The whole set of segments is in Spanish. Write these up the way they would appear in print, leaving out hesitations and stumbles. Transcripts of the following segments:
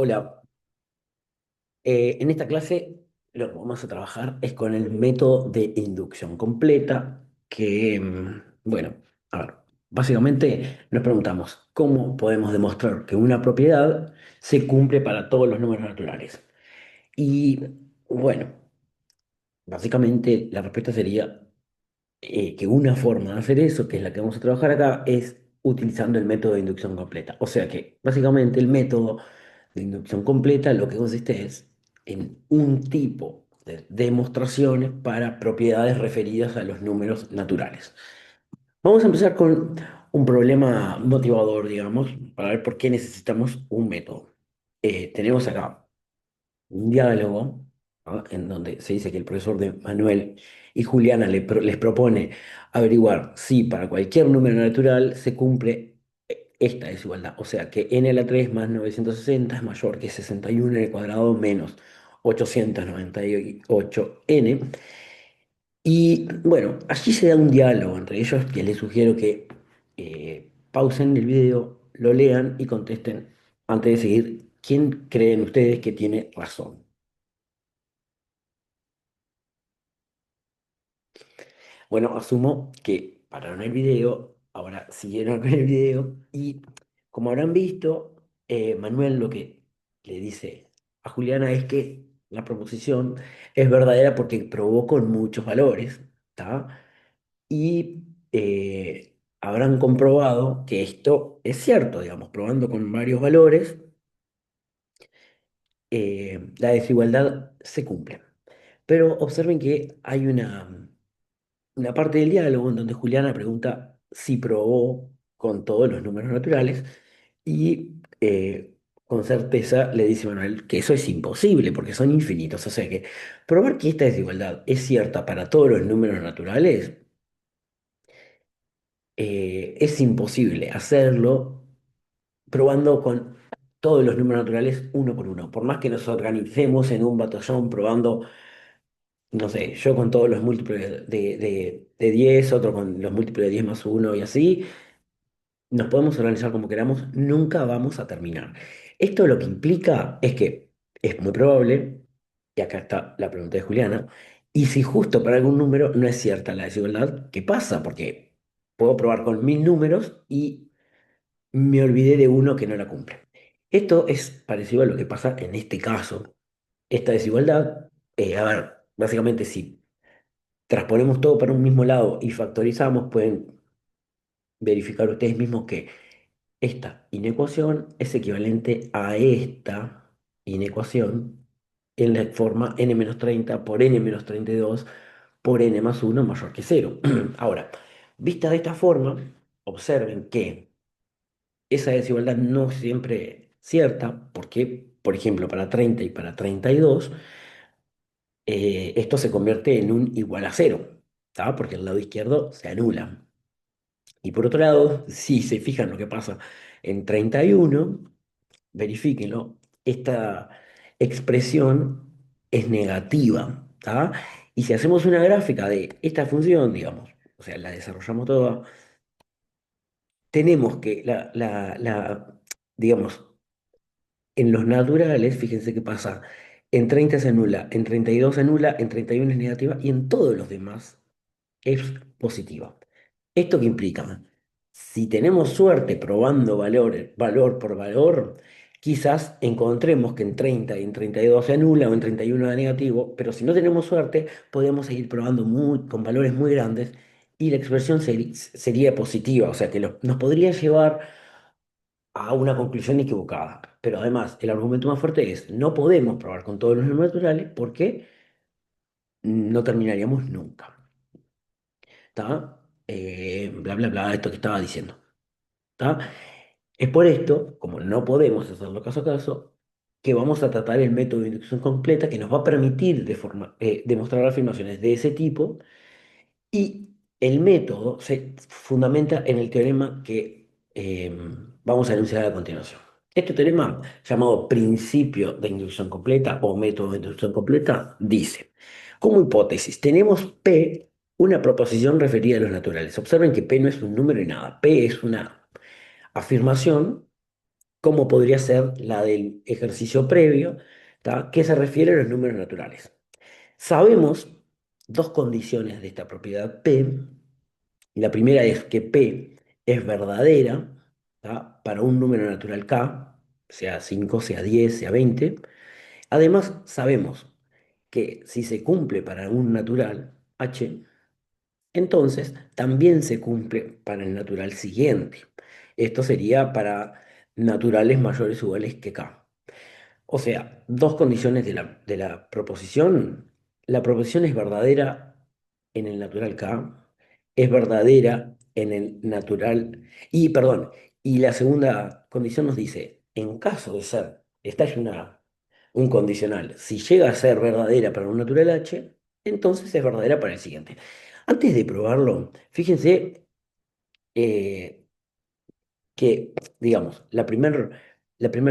Hola, en esta clase lo que vamos a trabajar es con el método de inducción completa, que, bueno, a ver, básicamente nos preguntamos cómo podemos demostrar que una propiedad se cumple para todos los números naturales. Y bueno, básicamente la respuesta sería que una forma de hacer eso, que es la que vamos a trabajar acá, es utilizando el método de inducción completa. O sea que básicamente el método de inducción completa lo que consiste es en un tipo de demostraciones para propiedades referidas a los números naturales. Vamos a empezar con un problema motivador, digamos, para ver por qué necesitamos un método. Tenemos acá un diálogo, ¿no? En donde se dice que el profesor de Manuel y Juliana les propone averiguar si para cualquier número natural se cumple esta desigualdad. O sea, que n a la 3 más 960 es mayor que 61 n cuadrado menos 898n. Y bueno, allí se da un diálogo entre ellos que les sugiero que pausen el video, lo lean y contesten antes de seguir quién creen ustedes que tiene razón. Bueno, asumo que pararon el video, ahora siguieron con el video y como habrán visto, Manuel lo que le dice a Juliana es que la proposición es verdadera porque probó con muchos valores, ¿tá? Y habrán comprobado que esto es cierto, digamos, probando con varios valores, la desigualdad se cumple. Pero observen que hay una parte del diálogo en donde Juliana pregunta si probó con todos los números naturales y con certeza le dice Manuel que eso es imposible porque son infinitos. O sea que probar que esta desigualdad es cierta para todos los números naturales es imposible hacerlo probando con todos los números naturales uno por uno. Por más que nos organicemos en un batallón probando, no sé, yo con todos los múltiplos de 10, otro con los múltiplos de 10 más uno y así, nos podemos organizar como queramos, nunca vamos a terminar. Esto lo que implica es que es muy probable, y acá está la pregunta de Juliana, y si justo para algún número no es cierta la desigualdad, ¿qué pasa? Porque puedo probar con 1000 números y me olvidé de uno que no la cumple. Esto es parecido a lo que pasa en este caso. Esta desigualdad, a ver, básicamente si transponemos todo para un mismo lado y factorizamos, pueden verificar ustedes mismos que esta inecuación es equivalente a esta inecuación en la forma n-30 por n-32 por n más uno mayor que cero. Ahora, vista de esta forma, observen que esa desigualdad no es siempre cierta, porque, por ejemplo, para 30 y para 32, esto se convierte en un igual a cero, ¿tá? Porque el lado izquierdo se anula. Y por otro lado, si se fijan lo que pasa en 31, verifíquenlo, esta expresión es negativa, ¿tá? Y si hacemos una gráfica de esta función, digamos, o sea, la desarrollamos toda, tenemos que digamos, en los naturales, fíjense qué pasa, en 30 se anula, en 32 se anula, en 31 es negativa y en todos los demás es positiva. ¿Esto qué implica? Si tenemos suerte probando valor por valor, quizás encontremos que en 30 y en 32 se anula o en 31 da negativo, pero si no tenemos suerte, podemos seguir probando con valores muy grandes y la expresión sería positiva, o sea que nos podría llevar a una conclusión equivocada. Pero además, el argumento más fuerte es, no podemos probar con todos los números naturales porque no terminaríamos nunca. ¿Está? Bla, bla, bla, esto que estaba diciendo. ¿Está? Es por esto, como no podemos hacerlo caso a caso, que vamos a tratar el método de inducción completa que nos va a permitir demostrar afirmaciones de ese tipo y el método se fundamenta en el teorema que vamos a enunciar a continuación. Este teorema, llamado principio de inducción completa o método de inducción completa, dice, como hipótesis, tenemos P, una proposición referida a los naturales. Observen que P no es un número y nada. P es una afirmación como podría ser la del ejercicio previo, ¿tá? Que se refiere a los números naturales. Sabemos dos condiciones de esta propiedad P. La primera es que P es verdadera, ¿tá? Para un número natural K, sea 5, sea 10, sea 20. Además, sabemos que si se cumple para un natural H, entonces también se cumple para el natural siguiente. Esto sería para naturales mayores o iguales que K. O sea, dos condiciones de la proposición. La proposición es verdadera en el natural K, es verdadera en el natural, y perdón, y la segunda condición nos dice, en caso de ser, esta es un condicional, si llega a ser verdadera para un natural H, entonces es verdadera para el siguiente. Antes de probarlo, fíjense, eh, que, digamos, la primer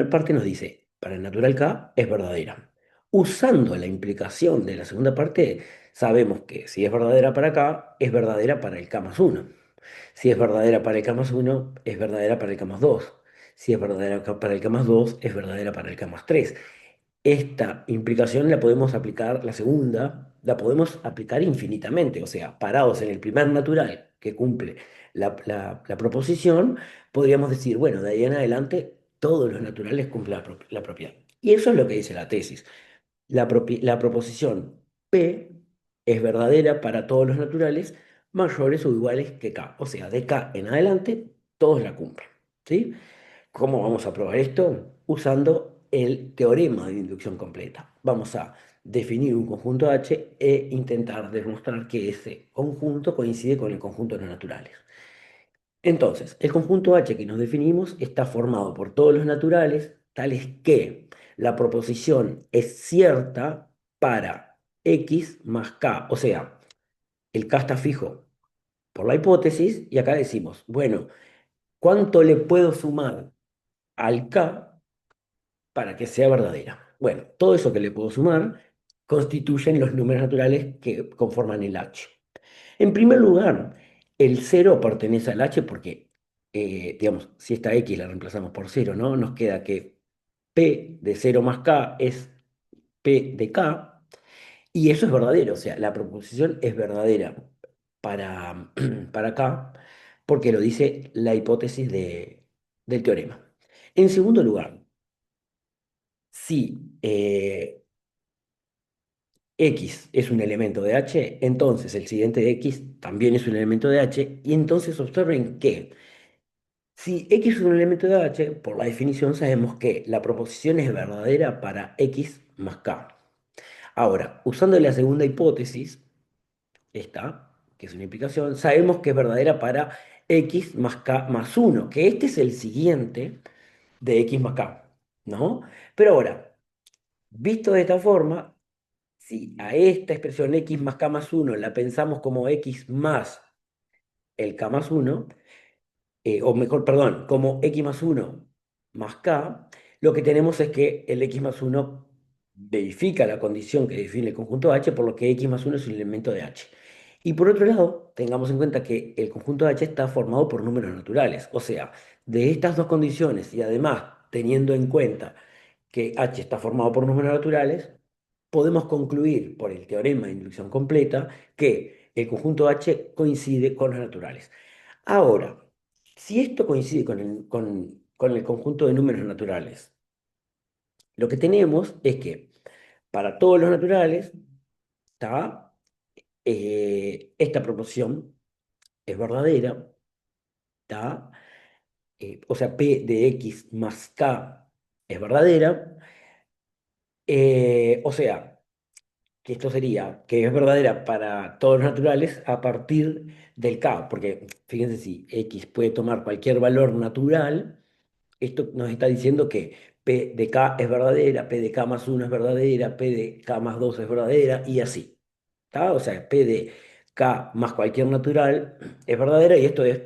parte nos dice, para el natural K es verdadera. Usando la implicación de la segunda parte, sabemos que si es verdadera para K, es verdadera para el K más uno. Si es verdadera para el K más uno, es verdadera para el K más 2. Si es verdadera para el K más 2, es verdadera para el K más 3. Esta implicación la podemos aplicar, la segunda, la podemos aplicar infinitamente, o sea, parados en el primer natural que cumple la proposición, podríamos decir, bueno, de ahí en adelante todos los naturales cumplen la propiedad. Y eso es lo que dice la tesis. La proposición P es verdadera para todos los naturales mayores o iguales que K, o sea, de K en adelante todos la cumplen. ¿Sí? ¿Cómo vamos a probar esto? Usando el teorema de inducción completa. Vamos a definir un conjunto H e intentar demostrar que ese conjunto coincide con el conjunto de los naturales. Entonces, el conjunto H que nos definimos está formado por todos los naturales, tales que la proposición es cierta para x más k. O sea, el k está fijo por la hipótesis y acá decimos, bueno, ¿cuánto le puedo sumar al k para que sea verdadera? Bueno, todo eso que le puedo sumar constituyen los números naturales que conforman el H. En primer lugar, el cero pertenece al H porque, digamos, si esta X la reemplazamos por cero, ¿no? Nos queda que P de cero más K es P de K, y eso es verdadero, o sea, la proposición es verdadera para, para K porque lo dice la hipótesis del teorema. En segundo lugar, si X es un elemento de H, entonces el siguiente de X también es un elemento de H, y entonces observen que si X es un elemento de H, por la definición sabemos que la proposición es verdadera para X más K. Ahora, usando la segunda hipótesis, esta, que es una implicación, sabemos que es verdadera para X más K más uno, que este es el siguiente de X más K, ¿no? Pero ahora, visto de esta forma, si a esta expresión x más k más uno la pensamos como x más el k más uno, o mejor, perdón, como x más uno más k, lo que tenemos es que el x más uno verifica la condición que define el conjunto H, por lo que x más uno es un elemento de H. Y por otro lado, tengamos en cuenta que el conjunto H está formado por números naturales, o sea, de estas dos condiciones y además teniendo en cuenta que H está formado por números naturales, podemos concluir por el teorema de inducción completa que el conjunto H coincide con los naturales. Ahora, si esto coincide con el conjunto de números naturales, lo que tenemos es que para todos los naturales, ¿tá? Esta proporción es verdadera, ¿tá? O sea, P de X más K es verdadera, o sea, que esto sería que es verdadera para todos los naturales a partir del K, porque fíjense si X puede tomar cualquier valor natural, esto nos está diciendo que P de K es verdadera, P de K más uno es verdadera, P de K más 2 es verdadera y así. ¿Tá? O sea, P de K más cualquier natural es verdadera y esto es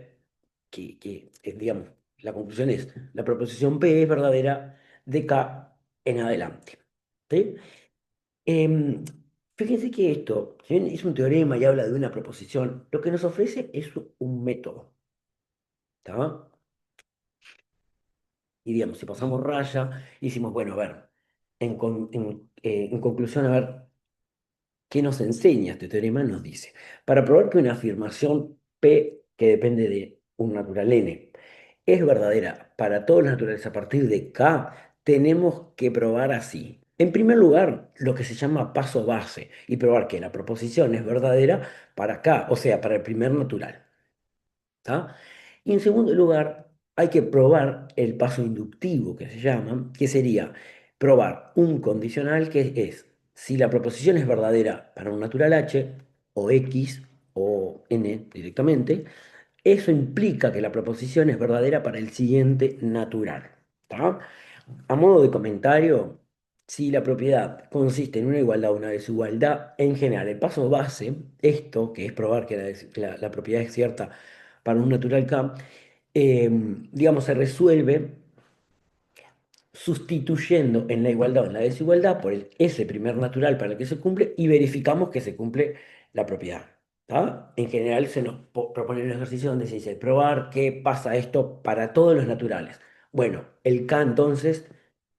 digamos, la conclusión es, la proposición P es verdadera de K en adelante. ¿Sí? Em, Fíjense que esto, si bien es un teorema y habla de una proposición, lo que nos ofrece es un método. ¿Tá? Y digamos, si pasamos raya, y decimos, bueno, a ver, en conclusión, a ver, ¿qué nos enseña este teorema? Nos dice, para probar que una afirmación P que depende de un natural n es verdadera para todos los naturales a partir de K, tenemos que probar así. En primer lugar, lo que se llama paso base y probar que la proposición es verdadera para K, o sea, para el primer natural. ¿Tá? Y en segundo lugar, hay que probar el paso inductivo que se llama, que sería probar un condicional que es si la proposición es verdadera para un natural H o X o N directamente, eso implica que la proposición es verdadera para el siguiente natural. ¿Tá? A modo de comentario, si la propiedad consiste en una igualdad o una desigualdad, en general, el paso base, esto que es probar que la propiedad es cierta para un natural K, digamos, se resuelve sustituyendo en la igualdad o en la desigualdad por ese primer natural para el que se cumple y verificamos que se cumple la propiedad. ¿Tá? En general se nos propone un ejercicio donde se dice probar qué pasa esto para todos los naturales. Bueno, el K entonces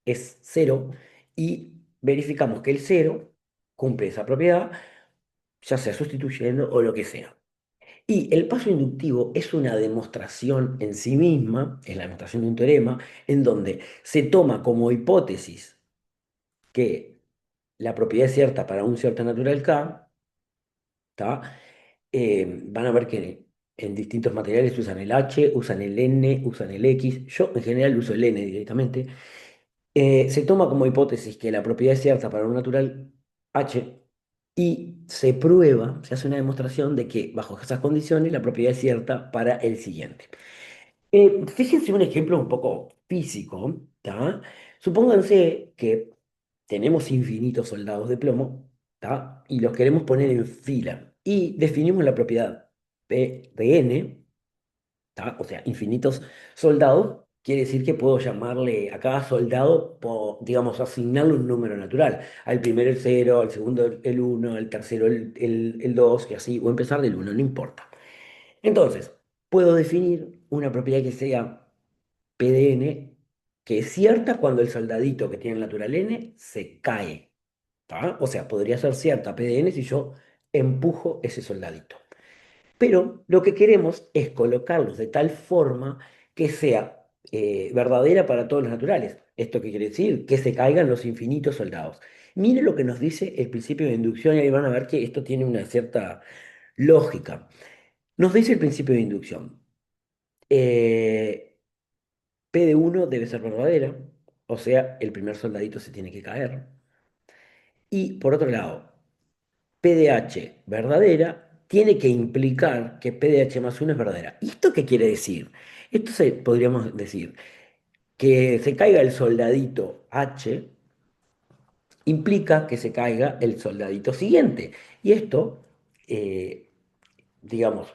es cero y verificamos que el cero cumple esa propiedad, ya sea sustituyendo o lo que sea. Y el paso inductivo es una demostración en sí misma, es la demostración de un teorema, en donde se toma como hipótesis que la propiedad es cierta para un cierto natural K, ¿tá? Van a ver que en distintos materiales usan el H, usan el N, usan el X. Yo en general uso el N directamente. Se toma como hipótesis que la propiedad es cierta para un natural H y se prueba, se hace una demostración de que bajo esas condiciones la propiedad es cierta para el siguiente. Fíjense un ejemplo un poco físico, ¿tá? Supónganse que tenemos infinitos soldados de plomo, ¿tá? Y los queremos poner en fila y definimos la propiedad P de n, ¿tá? O sea, infinitos soldados, quiere decir que puedo llamarle a cada soldado, digamos, asignarle un número natural. Al primero el cero, al segundo el uno, al tercero el 2 y así, o empezar del uno, no importa. Entonces, puedo definir una propiedad que sea P de n, que es cierta cuando el soldadito que tiene el natural n se cae, ¿tá? O sea, podría ser cierta P de n si yo empujo ese soldadito. Pero lo que queremos es colocarlos de tal forma que sea verdadera para todos los naturales. ¿Esto qué quiere decir? Que se caigan los infinitos soldados. Miren lo que nos dice el principio de inducción y ahí van a ver que esto tiene una cierta lógica. Nos dice el principio de inducción. eh, P de uno debe ser verdadera, o sea, el primer soldadito se tiene que caer. Y por otro lado, P de H verdadera tiene que implicar que P de H más uno es verdadera. ¿Y esto qué quiere decir? Podríamos decir que se caiga el soldadito H implica que se caiga el soldadito siguiente. Y esto, eh, digamos,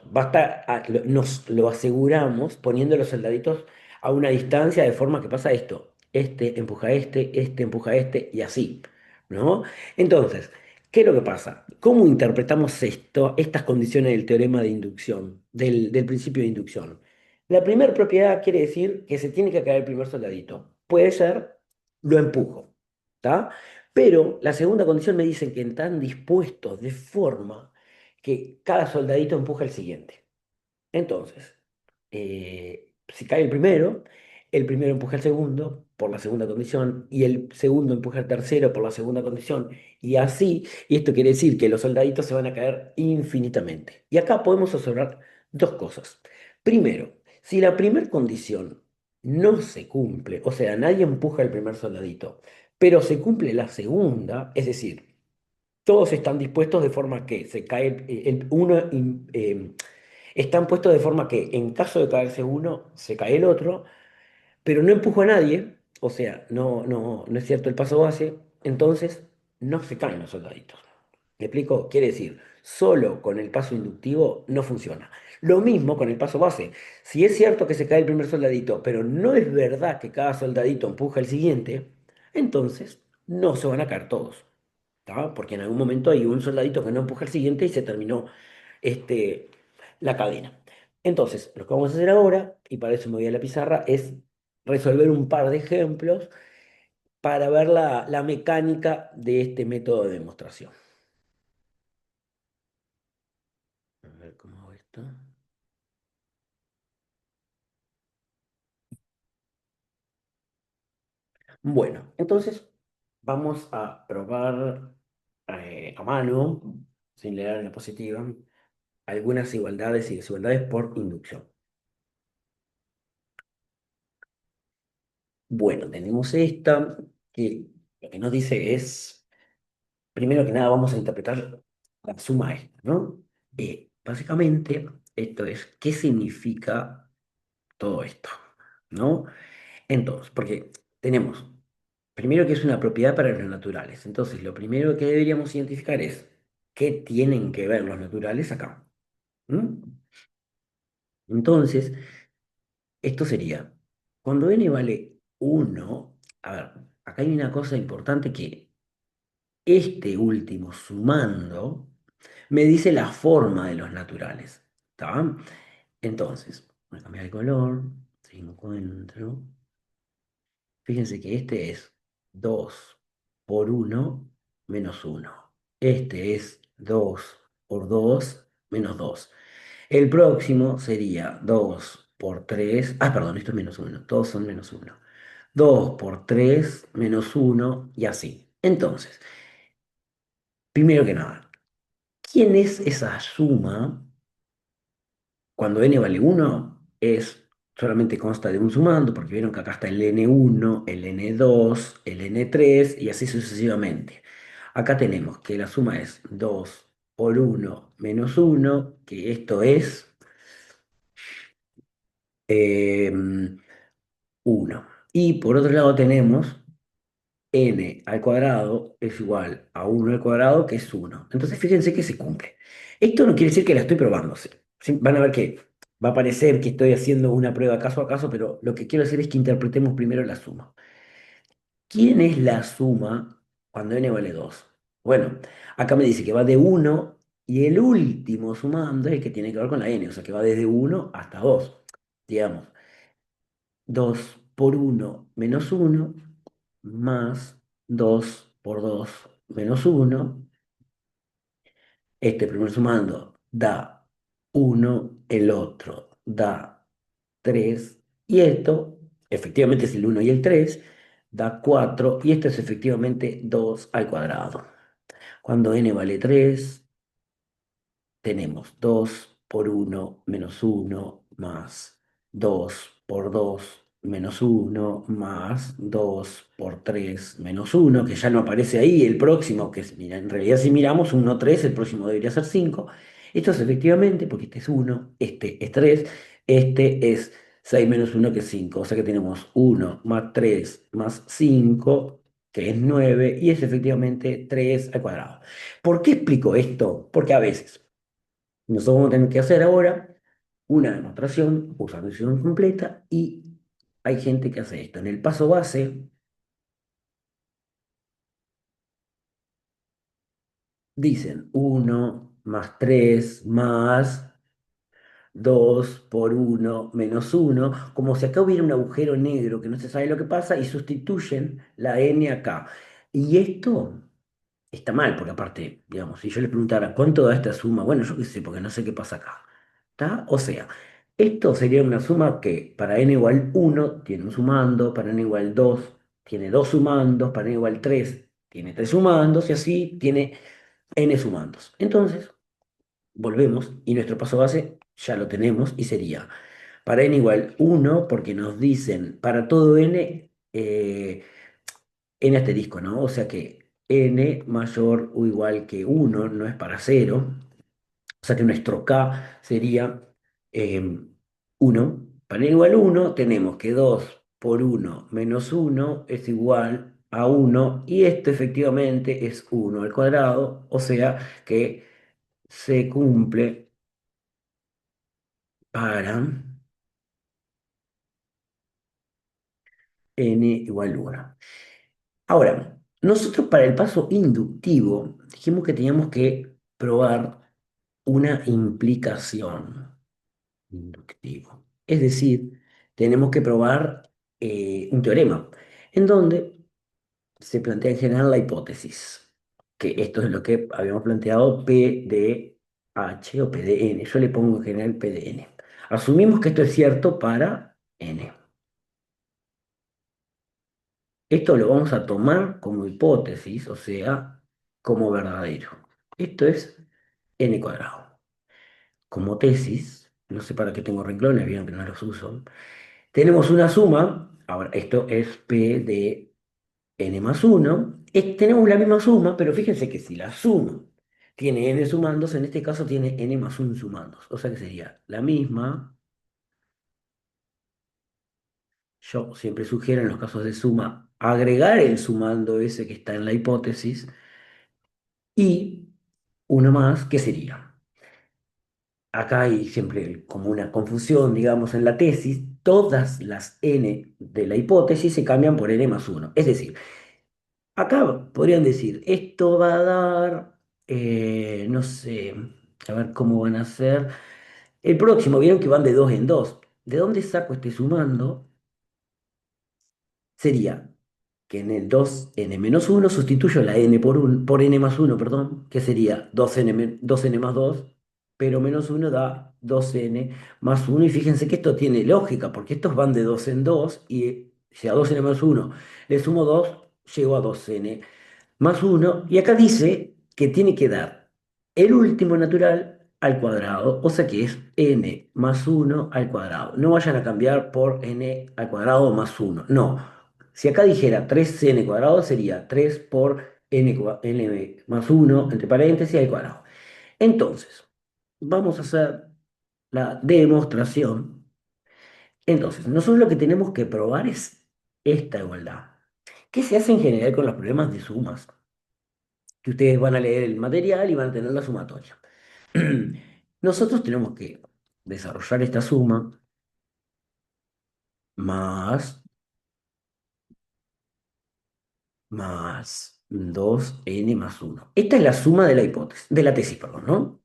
nos lo aseguramos poniendo los soldaditos a una distancia de forma que pasa esto. Este empuja a este y así, ¿no? Entonces, ¿qué es lo que pasa? ¿Cómo interpretamos esto, estas condiciones del teorema de inducción, del principio de inducción? La primera propiedad quiere decir que se tiene que caer el primer soldadito. Puede ser, lo empujo, ¿está? Pero la segunda condición me dice que están dispuestos de forma que cada soldadito empuja al siguiente. Entonces, si cae el primero empuja al segundo por la segunda condición y el segundo empuja al tercero por la segunda condición y así, y esto quiere decir que los soldaditos se van a caer infinitamente. Y acá podemos observar dos cosas. Primero, si la primera condición no se cumple, o sea, nadie empuja el primer soldadito, pero se cumple la segunda, es decir, todos están dispuestos de forma que se cae están puestos de forma que en caso de caerse uno, se cae el otro, pero no empujo a nadie, o sea, no es cierto el paso base, entonces no se caen los soldaditos. ¿Me explico? Quiere decir, solo con el paso inductivo no funciona. Lo mismo con el paso base. Si es cierto que se cae el primer soldadito, pero no es verdad que cada soldadito empuja al siguiente, entonces no se van a caer todos. ¿Tá? Porque en algún momento hay un soldadito que no empuja al siguiente y se terminó la cadena. Entonces, lo que vamos a hacer ahora, y para eso me voy a la pizarra, es resolver un par de ejemplos para ver la mecánica de este método de demostración. A ver cómo hago esto. Bueno, entonces vamos a probar a mano, sin leer la diapositiva, algunas igualdades y desigualdades por inducción. Bueno, tenemos esta que lo que nos dice es, primero que nada, vamos a interpretar la suma esta, ¿no? Básicamente, esto es, ¿qué significa todo esto? ¿No? Entonces, porque tenemos, primero que es una propiedad para los naturales. Entonces, lo primero que deberíamos identificar es qué tienen que ver los naturales acá. ¿Mm? Entonces, esto sería, cuando n vale uno, a ver, acá hay una cosa importante que este último sumando me dice la forma de los naturales. ¿Está? Entonces, voy a cambiar de color, si encuentro. Fíjense que este es 2 por uno menos uno. Este es 2 por 2 menos 2. El próximo sería 2 por 3. Ah, perdón, esto es menos uno. Todos son menos uno. 2 por 3 menos uno y así. Entonces, primero que nada, ¿quién es esa suma? Cuando n vale uno solamente consta de un sumando, porque vieron que acá está el n1, el n2, el n3 y así sucesivamente. Acá tenemos que la suma es 2 por uno menos uno, que esto es 1. Y por otro lado tenemos n al cuadrado es igual a uno al cuadrado, que es uno. Entonces fíjense que se cumple. Esto no quiere decir que la estoy probando. ¿Sí? Sí, van a ver que va a parecer que estoy haciendo una prueba caso a caso, pero lo que quiero hacer es que interpretemos primero la suma. ¿Quién es la suma cuando n vale 2? Bueno, acá me dice que va de uno y el último sumando es el que tiene que ver con la n, o sea que va desde uno hasta 2. Digamos, 2 por uno menos uno más 2 por 2 menos uno. Este primer sumando da uno, el otro da 3 y esto efectivamente es el uno y el 3 da 4 y esto es efectivamente 2 al cuadrado. Cuando n vale 3 tenemos 2 por uno menos uno más 2 por 2 menos uno más 2 por 3 menos uno, que ya no aparece ahí. El próximo, que es, mira, en realidad si miramos uno 3 el próximo debería ser 5. Esto es efectivamente, porque este es uno, este es 3, este es 6 menos uno, que es 5. O sea que tenemos uno más 3 más 5, que es 9 y es efectivamente 3 al cuadrado. ¿Por qué explico esto? Porque a veces nosotros vamos a tener que hacer ahora una demostración usando decisión completa y hay gente que hace esto. En el paso base dicen uno más 3 más 2 por uno menos uno, como si acá hubiera un agujero negro que no se sabe lo que pasa y sustituyen la n acá. Y esto está mal, porque aparte, digamos, si yo le preguntara cuánto da esta suma, bueno, yo qué sé, porque no sé qué pasa acá. ¿Está? O sea, esto sería una suma que para n igual uno tiene un sumando, para n igual 2 tiene dos sumandos, para n igual 3 tiene tres sumandos y así tiene n sumandos. Entonces, volvemos y nuestro paso base ya lo tenemos y sería para n igual uno porque nos dicen para todo n, n asterisco, ¿no? O sea que n mayor o igual que uno no es para cero. O sea que nuestro K sería 1. Para n igual a 1 tenemos que 2 por uno menos uno es igual a uno y esto efectivamente es uno al cuadrado, o sea que se cumple para n igual a 1. Ahora, nosotros para el paso inductivo dijimos que teníamos que probar una implicación inductivo. Es decir, tenemos que probar un teorema, en donde se plantea en general la hipótesis, que esto es lo que habíamos planteado P de H o P de N. Yo le pongo en general P de N. Asumimos que esto es cierto para N. Esto lo vamos a tomar como hipótesis, o sea, como verdadero. Esto es N cuadrado. Como tesis, no sé para qué tengo renglones, vieron que no los uso. Tenemos una suma, ahora esto es P de N más uno. Tenemos la misma suma, pero fíjense que si la suma tiene N sumandos, en este caso tiene N más 1 sumandos. O sea que sería la misma. Yo siempre sugiero en los casos de suma agregar el sumando ese que está en la hipótesis y uno más, ¿qué sería? Acá hay siempre como una confusión, digamos, en la tesis. Todas las N de la hipótesis se cambian por N más uno. Es decir, acá podrían decir, esto va a dar, no sé, a ver cómo van a ser. El próximo, vieron que van de dos en dos. ¿De dónde saco este sumando? Sería que en el 2n-1 sustituyo la n por n más uno, perdón, que sería 2n más 2, pero menos uno da 2n más uno. Y fíjense que esto tiene lógica, porque estos van de 2 en 2 y si a 2n más uno le sumo 2 llego a 2n más uno. Y acá dice que tiene que dar el último natural al cuadrado, o sea que es n más uno al cuadrado. No vayan a cambiar por n al cuadrado más uno, no. Si acá dijera 3n cuadrado, sería 3 por n más uno entre paréntesis al cuadrado. Entonces, vamos a hacer la demostración. Entonces, nosotros lo que tenemos que probar es esta igualdad. ¿Qué se hace en general con los problemas de sumas? Que ustedes van a leer el material y van a tener la sumatoria. Nosotros tenemos que desarrollar esta suma más, más 2n más uno. Esta es la suma de la hipótesis, de la tesis, perdón, ¿no?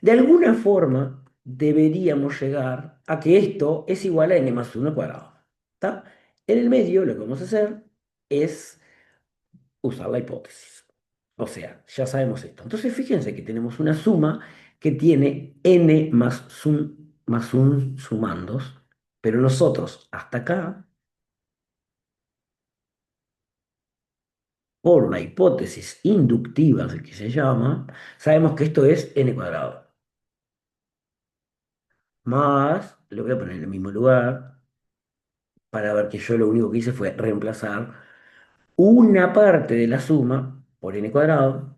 De alguna forma deberíamos llegar a que esto es igual a n más uno cuadrado. ¿Está? En el medio lo que vamos a hacer es usar la hipótesis. O sea, ya sabemos esto. Entonces, fíjense que tenemos una suma que tiene n más un sumandos, pero nosotros hasta acá, por la hipótesis inductiva que se llama, sabemos que esto es n cuadrado. Más, lo voy a poner en el mismo lugar, para ver que yo lo único que hice fue reemplazar una parte de la suma por n cuadrado.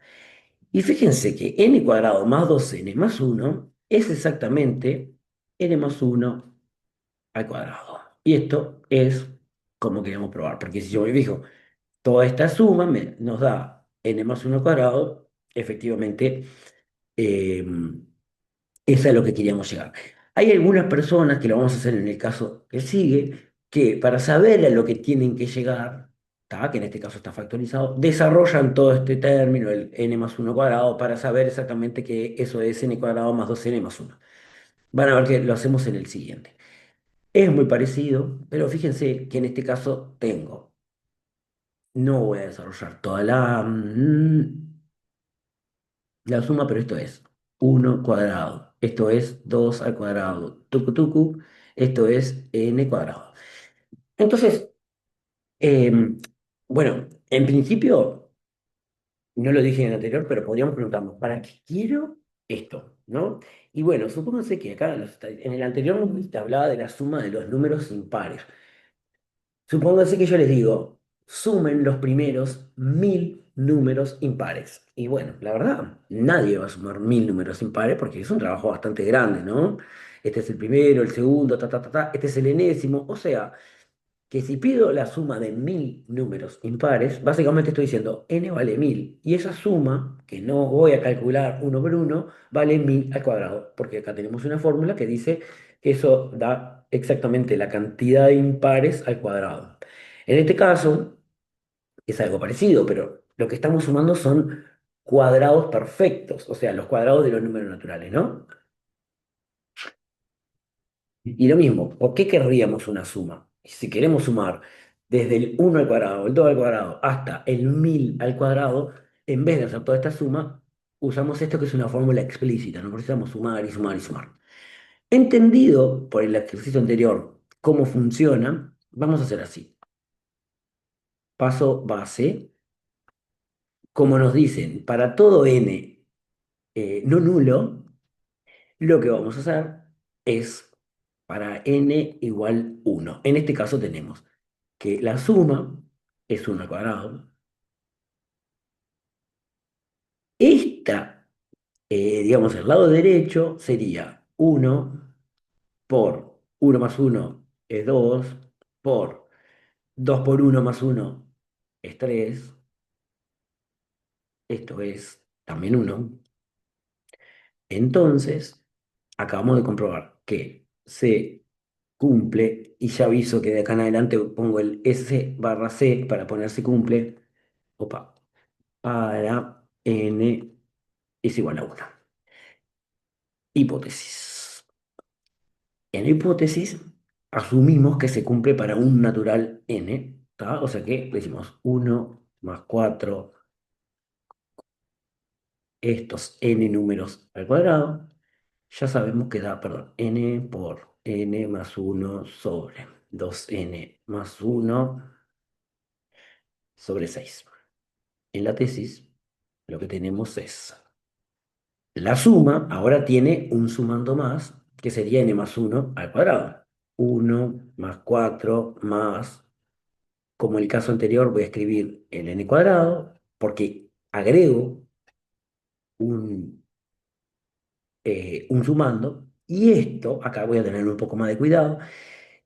Y fíjense que n cuadrado más 2n más uno es exactamente n más uno al cuadrado. Y esto es como queremos probar, porque si yo me fijo, toda esta suma nos da n más uno al cuadrado, efectivamente, eh, eso es a lo que queríamos llegar. Hay algunas personas, que lo vamos a hacer en el caso que sigue, que para saber a lo que tienen que llegar, ¿tá? Que en este caso está factorizado, desarrollan todo este término, el n más uno cuadrado, para saber exactamente que eso es n cuadrado más 2n más uno. Van a ver que lo hacemos en el siguiente. Es muy parecido, pero fíjense que en este caso tengo, no voy a desarrollar toda la suma, pero esto es uno cuadrado. Esto es 2 al cuadrado. Tucu tucu. Esto es n cuadrado. Entonces, em, bueno, en principio, no lo dije en el anterior, pero podríamos preguntarnos, ¿para qué quiero esto? ¿No? Y bueno, supónganse que acá en el anterior nos hablaba de la suma de los números impares. Supónganse que yo les digo, sumen los primeros 1000 números impares. Y bueno, la verdad, nadie va a sumar 1000 números impares porque es un trabajo bastante grande, ¿no? Este es el primero, el segundo, ta, ta, ta, ta, este es el enésimo. O sea, que si pido la suma de 1000 números impares, básicamente estoy diciendo n vale 1000. Y esa suma, que no voy a calcular uno por uno, vale 1000 al cuadrado. Porque acá tenemos una fórmula que dice que eso da exactamente la cantidad de impares al cuadrado. En este caso, es algo parecido, pero lo que estamos sumando son cuadrados perfectos, o sea, los cuadrados de los números naturales, ¿no? Y lo mismo, ¿por qué querríamos una suma? Y si queremos sumar desde el 1 al cuadrado, el 2 al cuadrado, hasta el 1000 al cuadrado, en vez de hacer toda esta suma, usamos esto que es una fórmula explícita, no precisamos sumar y sumar y sumar. Entendido por el ejercicio anterior cómo funciona, vamos a hacer así. Paso base, como nos dicen, para todo n no nulo, lo que vamos a hacer es para n igual 1. En este caso tenemos que la suma es 1 al cuadrado. Esta, digamos, el lado derecho sería 1 por 1 más 1 es 2 por 2 por 1 más 1 es 3. Esto es también 1. Entonces, acabamos de comprobar que se cumple, y ya aviso que de acá en adelante pongo el S barra C para poner se cumple, opa, para n es igual a 1. Hipótesis. En la hipótesis asumimos que se cumple para un natural n, ¿tá? O sea que decimos 1 más 4 estos n números al cuadrado, ya sabemos que da, perdón, n por n más 1 sobre 2n más 1 sobre 6. En la tesis lo que tenemos es la suma, ahora tiene un sumando más, que sería n más 1 al cuadrado. 1 más 4 más, como el caso anterior, voy a escribir el n cuadrado, porque agrego un un sumando, y esto, acá voy a tener un poco más de cuidado.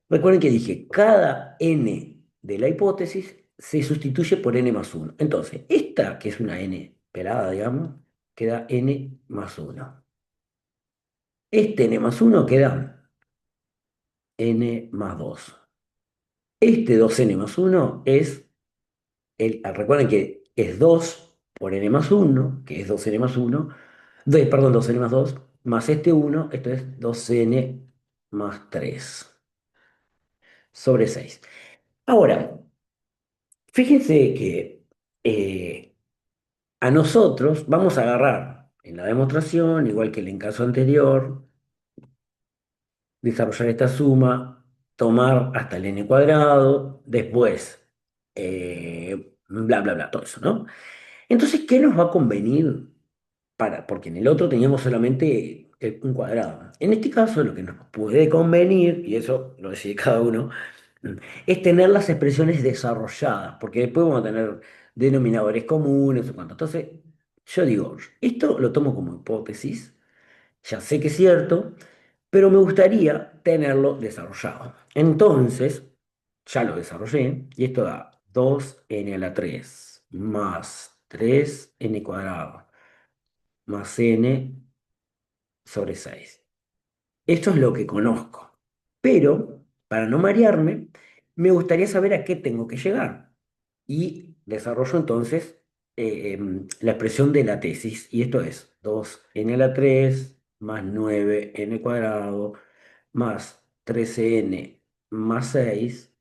Recuerden que dije, cada n de la hipótesis se sustituye por n más 1. Entonces, esta, que es una n pelada, digamos, queda n más 1. Este n más 1 queda n más 2. Este 2n más 1 es, recuerden que es 2 por n más 1, que es 2n más 1, perdón, 2n más 2, más este 1, esto es 2n más 3 sobre 6. Ahora, fíjense que a nosotros vamos a agarrar en la demostración, igual que en el caso anterior, desarrollar esta suma, tomar hasta el n cuadrado, después, bla, bla, bla, todo eso, ¿no? Entonces, ¿qué nos va a convenir porque en el otro teníamos solamente un cuadrado? En este caso, lo que nos puede convenir, y eso lo decide cada uno, es tener las expresiones desarrolladas, porque después vamos a tener denominadores comunes o cuánto. Entonces, yo digo, esto lo tomo como hipótesis, ya sé que es cierto, pero me gustaría tenerlo desarrollado. Entonces, ya lo desarrollé, y esto da 2n a la 3 más 3n cuadrado más n sobre 6. Esto es lo que conozco. Pero, para no marearme, me gustaría saber a qué tengo que llegar. Y desarrollo entonces la expresión de la tesis. Y esto es 2n a la 3 más 9n cuadrado más 13n más 6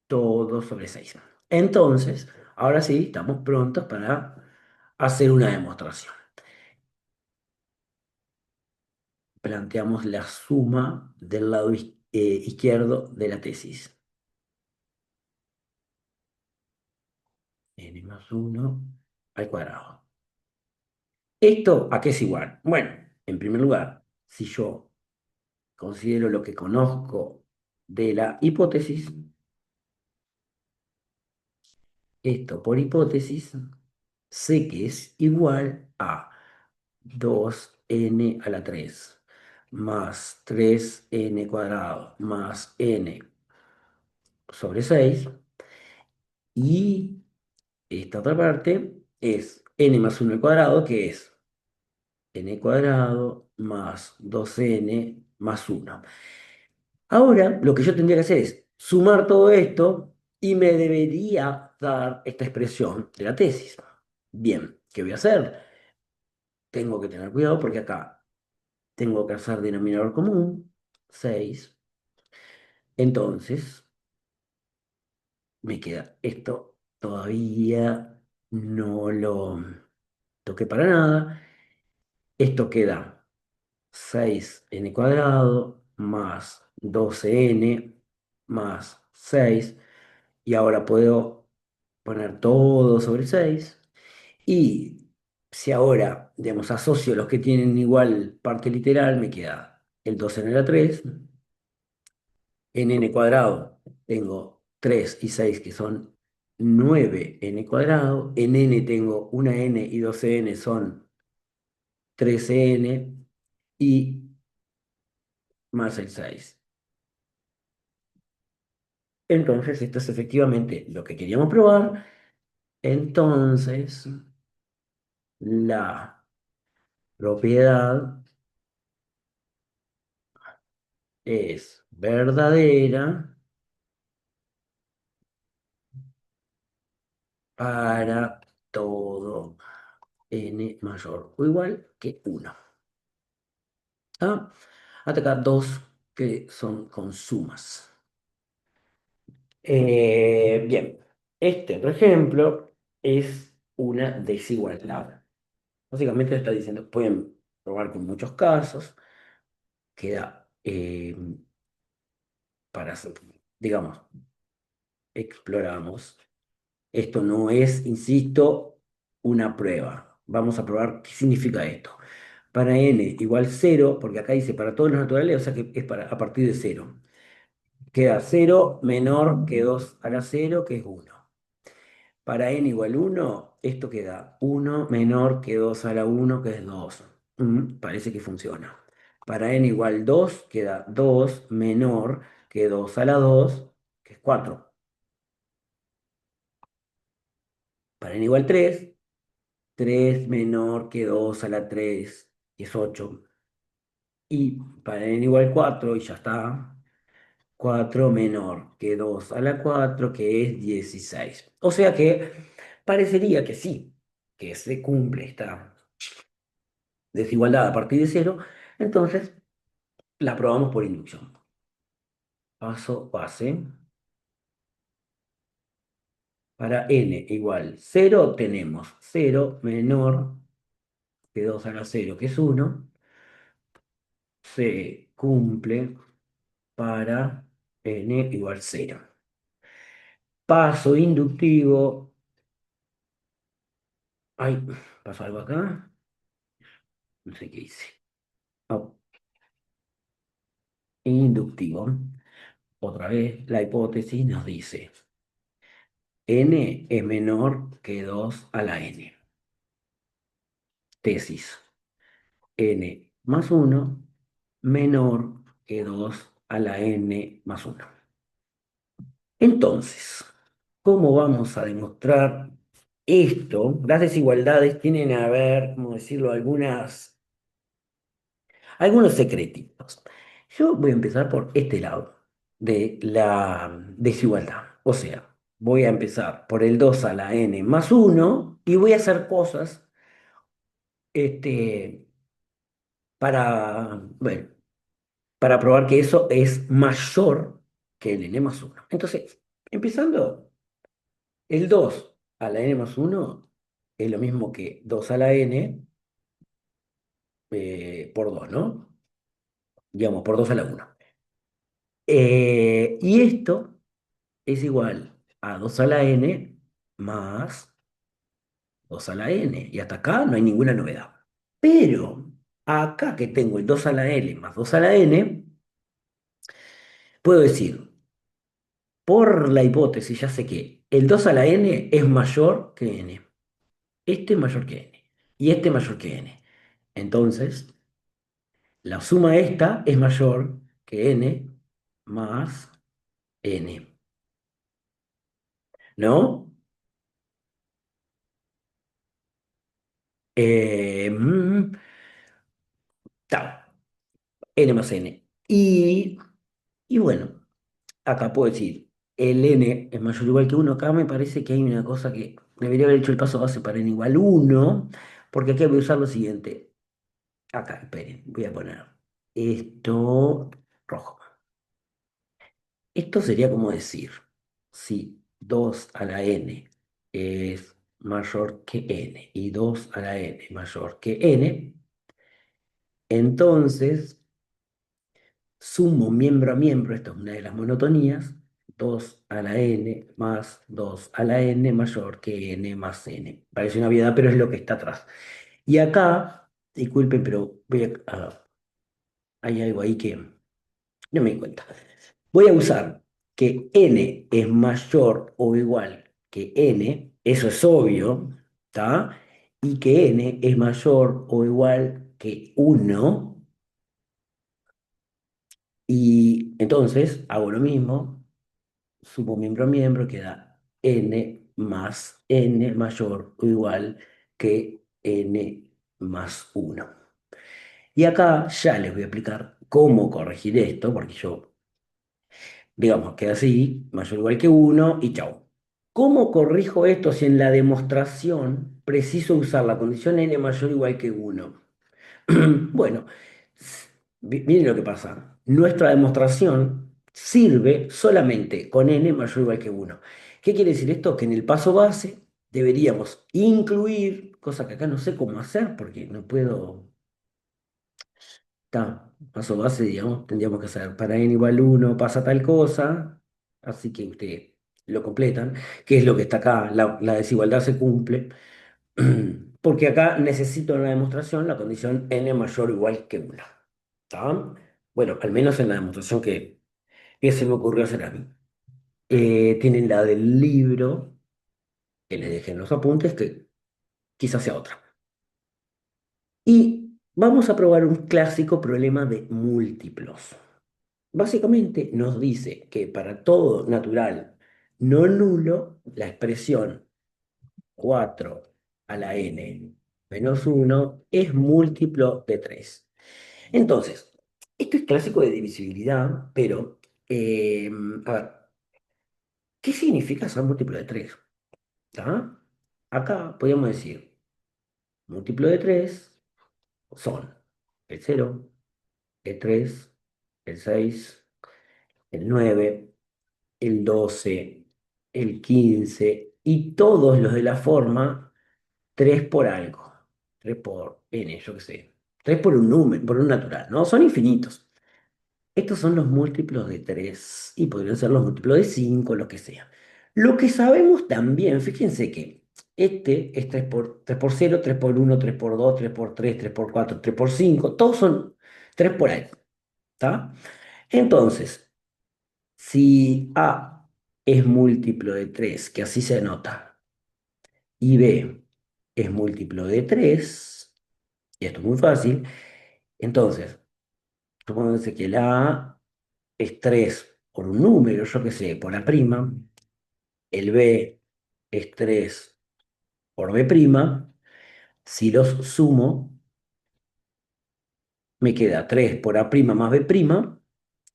todo sobre 6. Entonces, ahora sí, estamos prontos para hacer una demostración. Planteamos la suma del lado izquierdo de la tesis. N más 1 al cuadrado. ¿Esto a qué es igual? Bueno, en primer lugar, si yo considero lo que conozco de la hipótesis, esto por hipótesis, sé que es igual a 2n a la 3 más 3n cuadrado más n sobre 6. Y esta otra parte es n más 1 al cuadrado, que es n cuadrado más 2n más 1. Ahora, lo que yo tendría que hacer es sumar todo esto y me debería dar esta expresión de la tesis. Bien, ¿qué voy a hacer? Tengo que tener cuidado porque acá tengo que hacer denominador común, 6. Entonces, me queda esto, todavía no lo toqué para nada. Esto queda 6n cuadrado más 12n más 6. Y ahora puedo poner todo sobre 6. Y si ahora, digamos, asocio los que tienen igual parte literal, me queda el 2n a la 3. En n cuadrado tengo 3 y 6 que son 9n cuadrado. En n tengo una n y 12n son 13n y más el 6. Entonces, esto es efectivamente lo que queríamos probar. Entonces, la propiedad es verdadera para todo n mayor o igual que 1. ¿Ah? Hasta acá dos que son con sumas. Bien, este otro ejemplo es una desigualdad. Básicamente está diciendo, pueden probar con muchos casos, queda para, digamos, exploramos. Esto no es, insisto, una prueba. Vamos a probar qué significa esto. Para n igual 0, porque acá dice para todos los naturales, o sea que es a partir de 0. Queda 0 menor que 2 a la 0, que es 1. Para n igual 1, esto queda 1 menor que 2 a la 1, que es 2. Parece que funciona. Para n igual 2, queda 2 menor que 2 a la 2, que es 4. Para n igual 3, 3 menor que 2 a la 3, que es 8. Y para n igual 4, y ya está, 4 menor que 2 a la 4, que es 16. O sea que parecería que sí, que se cumple esta desigualdad a partir de 0. Entonces la probamos por inducción. Paso base. Para n igual 0 tenemos 0 menor que 2 a la 0, que es 1. Se cumple para n igual 0. Paso inductivo. Ay, pasó algo acá. No sé qué hice. Oh, inductivo. Otra vez, la hipótesis nos dice n es menor que 2 a la n. Tesis. N más 1 menor que 2 a la n más 1. Entonces, ¿cómo vamos a demostrar esto? Las desigualdades tienen a ver, ¿cómo decirlo?, algunos secretitos. Yo voy a empezar por este lado de la desigualdad. O sea, voy a empezar por el 2 a la n más 1 y voy a hacer cosas este, bueno, para probar que eso es mayor que el n más 1. Entonces, empezando, el 2 a la n más 1 es lo mismo que 2 a la n por 2, ¿no? Digamos, por 2 a la 1. Y esto es igual a 2 a la n más 2 a la n. Y hasta acá no hay ninguna novedad. Pero acá que tengo el 2 a la n más 2 a la n, puedo decir, por la hipótesis, ya sé que el 2 a la n es mayor que n. Este es mayor que n. Y este es mayor que n. Entonces, la suma esta es mayor que n más n. ¿No? Eh, mm, ta, n más n. Y bueno, acá puedo decir, el n es mayor o igual que 1. Acá me parece que hay una cosa que debería haber hecho el paso base para n igual 1, porque aquí voy a usar lo siguiente. Acá, esperen, voy a poner esto rojo. Esto sería como decir, si 2 a la n es mayor que n y 2 a la n mayor que n, entonces sumo miembro a miembro, esta es una de las monotonías, 2 a la n más 2 a la n mayor que n más n. Parece una obviedad, pero es lo que está atrás. Y acá, disculpen, pero hay algo ahí que no me di cuenta. Voy a usar que n es mayor o igual que n, eso es obvio, ¿está? Y que n es mayor o igual que uno. Y entonces hago lo mismo, sumo miembro a miembro, queda n más n mayor o igual que n más uno. Y acá ya les voy a explicar cómo corregir esto, porque yo, digamos, queda así, mayor o igual que uno y chau. ¿Cómo corrijo esto si en la demostración preciso usar la condición n mayor o igual que uno? Bueno, miren lo que pasa. Nuestra demostración sirve solamente con n mayor o igual que uno. ¿Qué quiere decir esto? Que en el paso base deberíamos incluir, cosa que acá no sé cómo hacer porque no puedo. Paso base, digamos, tendríamos que hacer para n igual uno pasa tal cosa, así que ustedes lo completan, que es lo que está acá, la desigualdad se cumple. Porque acá necesito en la demostración la condición n mayor o igual que 1. ¿Está? Bueno, al menos en la demostración que se me ocurrió hacer a mí. Tienen la del libro, que les dejé en los apuntes, que quizás sea otra. Y vamos a probar un clásico problema de múltiplos. Básicamente nos dice que para todo natural no nulo, la expresión 4 a la n menos uno es múltiplo de 3. Entonces, esto es clásico de divisibilidad, pero, a ver, ¿qué significa ser múltiplo de 3? ¿Tá? Acá podríamos decir, múltiplo de 3 son el cero, el 3, el 6, el 9, el 12, el 15 y todos los de la forma 3 por algo. 3 por n, yo qué sé. 3 por un número, por un natural, ¿no? Son infinitos. Estos son los múltiplos de 3 y podrían ser los múltiplos de 5, lo que sea. Lo que sabemos también, fíjense que este es 3 por 0, 3 por uno, 3 por 2, 3 por 3, 3 por 4, 3 por 5. Todos son 3 por algo. ¿Está? Entonces, si A es múltiplo de 3, que así se anota, y B es múltiplo de 3, y esto es muy fácil, entonces, supónganse que la A es 3 por un número, yo qué sé, por A', el B es 3 por B', si los sumo, me queda 3 por A' más B',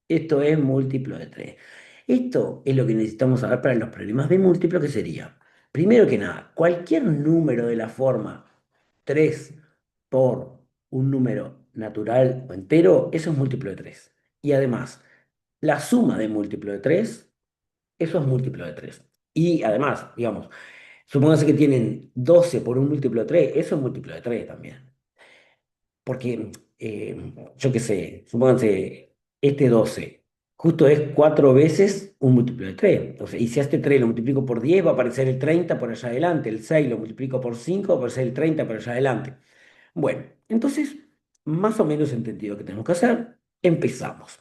esto es múltiplo de 3. Esto es lo que necesitamos saber para los problemas de múltiplo, que sería, primero que nada, cualquier número de la forma 3 por un número natural o entero, eso es múltiplo de 3. Y además, la suma de múltiplo de 3, eso es múltiplo de 3. Y además, digamos, supónganse que tienen 12 por un múltiplo de 3, eso es múltiplo de 3 también. Porque, yo qué sé, supónganse, este 12 justo es 4 veces un múltiplo de 3. O sea, y si a este 3 lo multiplico por 10 va a aparecer el 30 por allá adelante. El 6 lo multiplico por 5 va a aparecer el 30 por allá adelante. Bueno, entonces, más o menos entendido que tenemos que hacer, empezamos.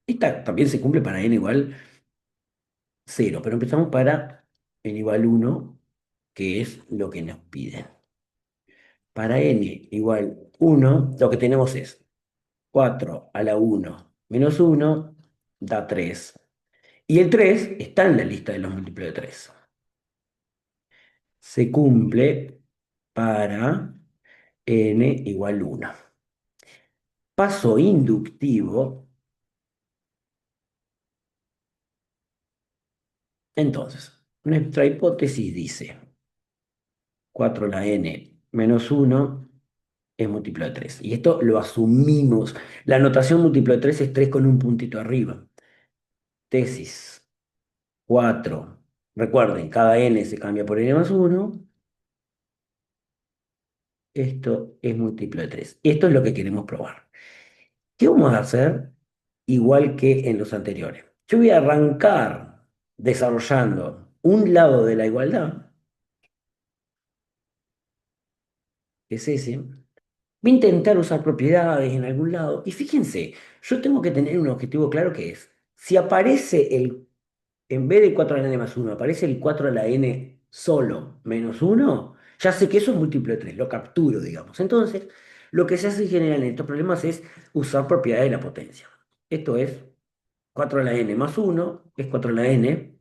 Esta también se cumple para n igual 0, pero empezamos para n igual 1, que es lo que nos piden. Para n igual 1, lo que tenemos es 4 a la 1 menos 1 da 3. Y el 3 está en la lista de los múltiplos de 3. Se cumple para n igual 1. Paso inductivo. Entonces, nuestra hipótesis dice 4 a la n menos 1 es múltiplo de 3. Y esto lo asumimos. La notación múltiplo de 3 es 3 con un puntito arriba. tesis 4. Recuerden, cada n se cambia por n más uno. Esto es múltiplo de 3. Esto es lo que queremos probar. ¿Qué vamos a hacer? Igual que en los anteriores. Yo voy a arrancar desarrollando un lado de la igualdad, que es ese. Voy a intentar usar propiedades en algún lado. Y fíjense, yo tengo que tener un objetivo claro que es, si aparece en vez de 4 a la n más uno aparece el 4 a la n solo menos uno, ya sé que eso es múltiplo de 3, lo capturo, digamos. Entonces, lo que se hace en general en estos problemas es usar propiedades de la potencia. Esto es 4 a la n más uno es 4 a la n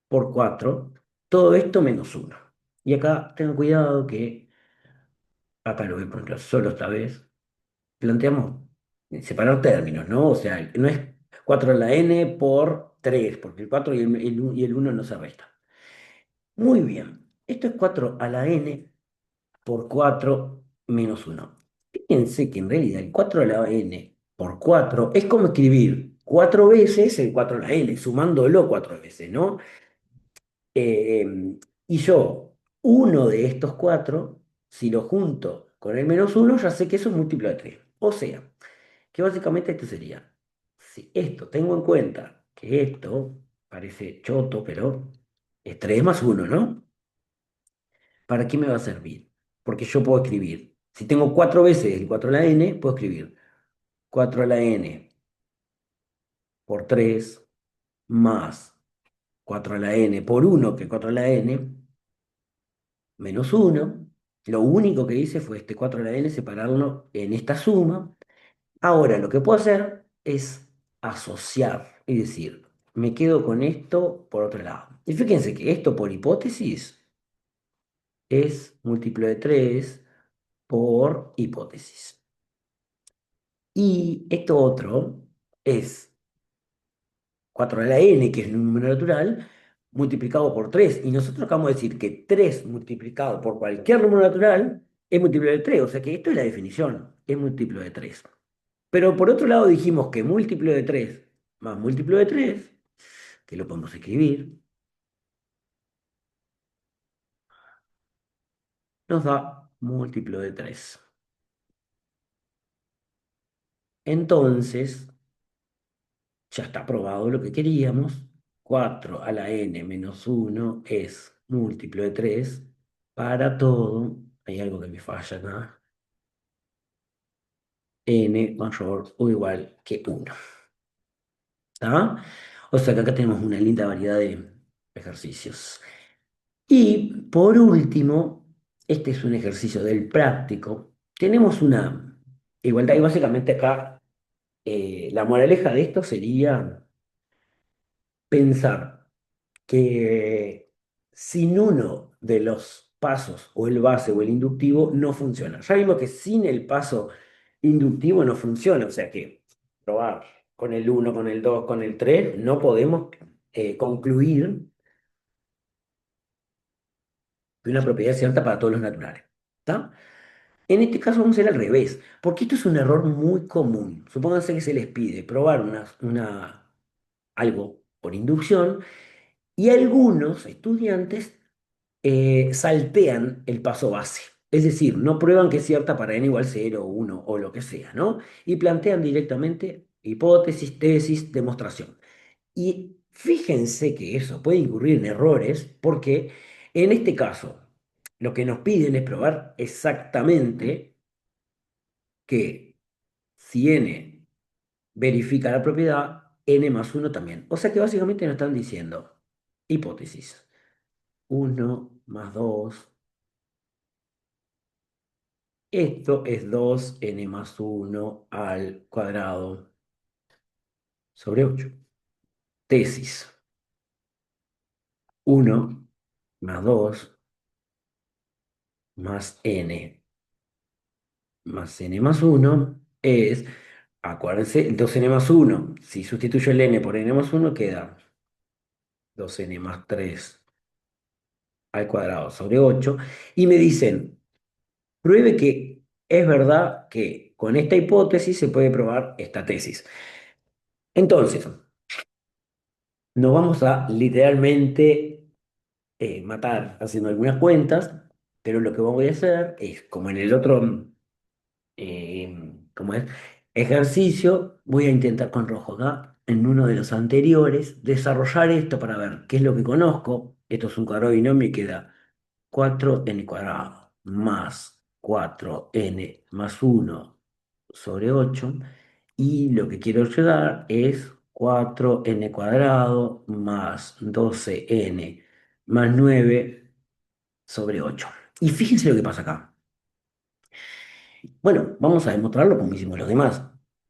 por 4, todo esto menos uno. Y acá tengan cuidado que, acá lo voy a poner solo esta vez, planteamos separar términos, ¿no? O sea, no es 4 a la n por 3 porque el 4 y el 1 no se restan. Muy bien, esto es 4 a la n por 4 menos uno. Fíjense que en realidad el 4 a la n por 4 es como escribir 4 veces el 4 a la n, sumándolo 4 veces, ¿no? Y yo, uno de estos 4 si lo junto con el menos uno ya sé que eso es múltiplo de 3. O sea, que básicamente esto sería, si esto tengo en cuenta que esto parece choto, pero es 3 más uno, ¿no? ¿Para qué me va a servir? Porque yo puedo escribir, si tengo 4 veces el 4 a la n, puedo escribir 4 a la n por 3 más 4 a la n por uno que 4 a la n, menos uno. Lo único que hice fue este 4 a la n separarlo en esta suma. Ahora lo que puedo hacer es asociar y decir, me quedo con esto por otro lado. Y fíjense que esto por hipótesis es múltiplo de 3 por hipótesis. Y esto otro es 4 a la n, que es un número natural, multiplicado por 3. Y nosotros acabamos de decir que 3 multiplicado por cualquier número natural es múltiplo de 3. O sea que esto es la definición, es múltiplo de 3. Pero por otro lado dijimos que múltiplo de 3 más múltiplo de 3, que lo podemos escribir, nos da múltiplo de 3. Entonces, ya está probado lo que queríamos. 4 a la n menos uno es múltiplo de 3 para todo. Hay algo que me falla acá. N mayor o igual que uno. ¿Está? O sea que acá tenemos una linda variedad de ejercicios. Y por último, este es un ejercicio del práctico. Tenemos una igualdad y básicamente acá la moraleja de esto sería pensar que sin uno de los pasos, o el base o el inductivo, no funciona. Ya vimos que sin el paso inductivo no funciona, o sea que probar con el uno, con el 2, con el 3, no podemos concluir que una propiedad es cierta para todos los naturales. ¿Está? En este caso vamos a ir al revés, porque esto es un error muy común. Supónganse que se les pide probar algo por inducción y algunos estudiantes saltean el paso base. Es decir, no prueban que es cierta para n igual 0, 1 o lo que sea, ¿no? Y plantean directamente hipótesis, tesis, demostración. Y fíjense que eso puede incurrir en errores porque en este caso lo que nos piden es probar exactamente que si n verifica la propiedad, n más uno también. O sea que básicamente nos están diciendo hipótesis. Uno más 2. Esto es 2n más uno al cuadrado sobre 8. Tesis. Uno más 2 más n más uno es, acuérdense, 2n más uno. Si sustituyo el n por n más uno queda 2n más 3 al cuadrado sobre 8. Y me dicen, pruebe que es verdad que con esta hipótesis se puede probar esta tesis. Entonces, Nos vamos a literalmente matar haciendo algunas cuentas, pero lo que voy a hacer es, como en el otro, como es, ejercicio, voy a intentar con rojo acá, en uno de los anteriores, desarrollar esto para ver qué es lo que conozco. Esto es un cuadrado binomio y queda 4n² más 4n más 1/8. Y lo que quiero llegar es 4n² más 12n más 9/8. Y fíjense lo que pasa acá. Bueno, vamos a demostrarlo como hicimos los demás.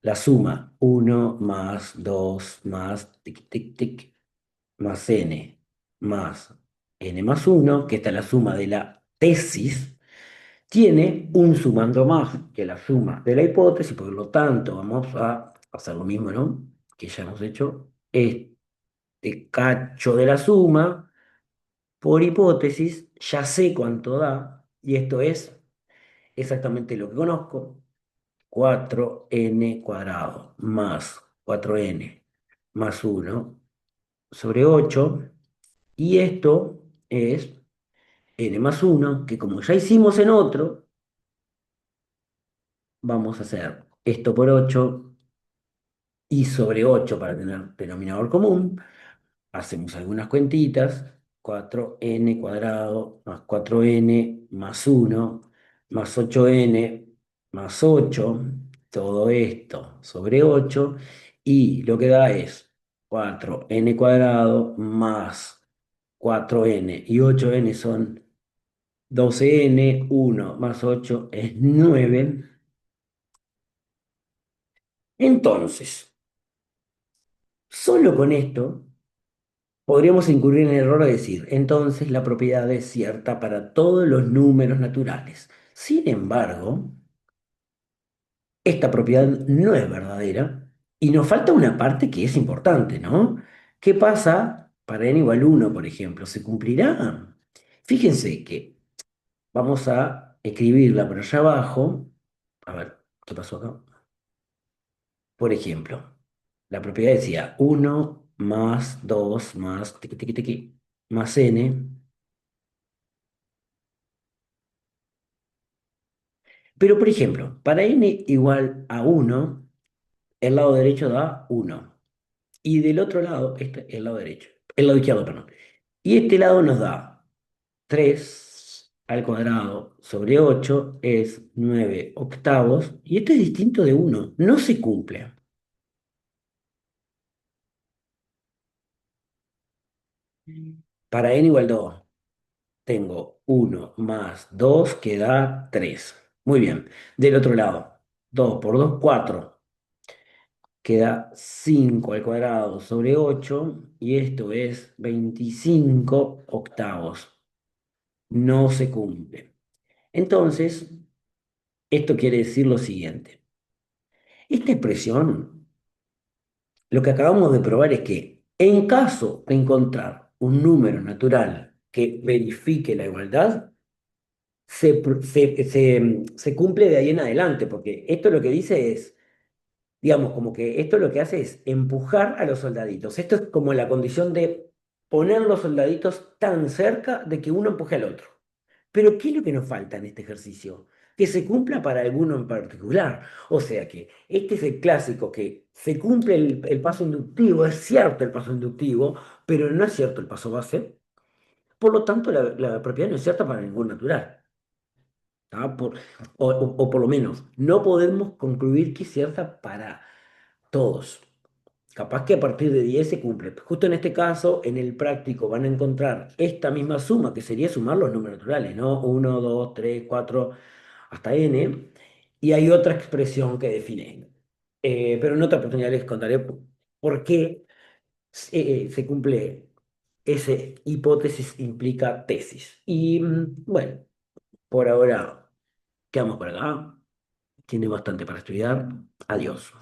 La suma, 1 más 2 más tic, tic, tic, más n más 1, que está la suma de la tesis, tiene un sumando más que la suma de la hipótesis. Por lo tanto vamos a hacer lo mismo, ¿no? Que ya hemos hecho. Este cacho de la suma por hipótesis, ya sé cuánto da, y esto es exactamente lo que conozco: 4n² más 4n más 1/8, y esto es n más 1, que como ya hicimos en otro, vamos a hacer esto por 8 y sobre 8 para tener denominador común. Hacemos algunas cuentitas: 4n² más 4n más 1 más 8n más 8, todo esto sobre 8, y lo que da es 4n² más 4n, y 8n son 12n, 1 más 8 es 9. Entonces, solo con esto podríamos incurrir en el error de decir, entonces la propiedad es cierta para todos los números naturales. Sin embargo, esta propiedad no es verdadera y nos falta una parte que es importante, ¿no? ¿Qué pasa para n = 1, por ejemplo? ¿Se cumplirá? Fíjense que vamos a escribirla por allá abajo. A ver, ¿qué pasó acá? Por ejemplo, la propiedad decía 1 más 2 más tiqui, tiqui, tiqui, más n. Pero, por ejemplo, para n = 1, el lado derecho da 1. Y del otro lado, el lado derecho, el lado izquierdo, perdón. Y este lado nos da 3 al cuadrado sobre 8 es 9/8. Y esto es distinto de 1, no se cumple. Para n = 2, tengo 1 más 2 que da 3. Muy bien. Del otro lado, 2 por 2, 4. Queda 5 al cuadrado sobre 8, y esto es 25/8. No se cumple. Entonces, esto quiere decir lo siguiente. Esta expresión, lo que acabamos de probar es que en caso de encontrar un número natural que verifique la igualdad, se cumple de ahí en adelante, porque esto lo que dice es, digamos, como que esto lo que hace es empujar a los soldaditos. Esto es como la condición de poner los soldaditos tan cerca de que uno empuje al otro. Pero ¿qué es lo que nos falta en este ejercicio? Que se cumpla para alguno en particular. O sea que este es el clásico, que se cumple el paso inductivo, es cierto el paso inductivo, pero no es cierto el paso base. Por lo tanto, la propiedad no es cierta para ningún natural. ¿Tá? O por lo menos, no podemos concluir que es cierta para todos. Capaz que a partir de 10 se cumple. Justo en este caso, en el práctico van a encontrar esta misma suma, que sería sumar los números naturales, ¿no? 1, 2, 3, 4, hasta n. Y hay otra expresión que define. Pero en otra oportunidad les contaré por qué se cumple ese hipótesis implica tesis. Y bueno, por ahora quedamos por acá. Tiene bastante para estudiar. Adiós.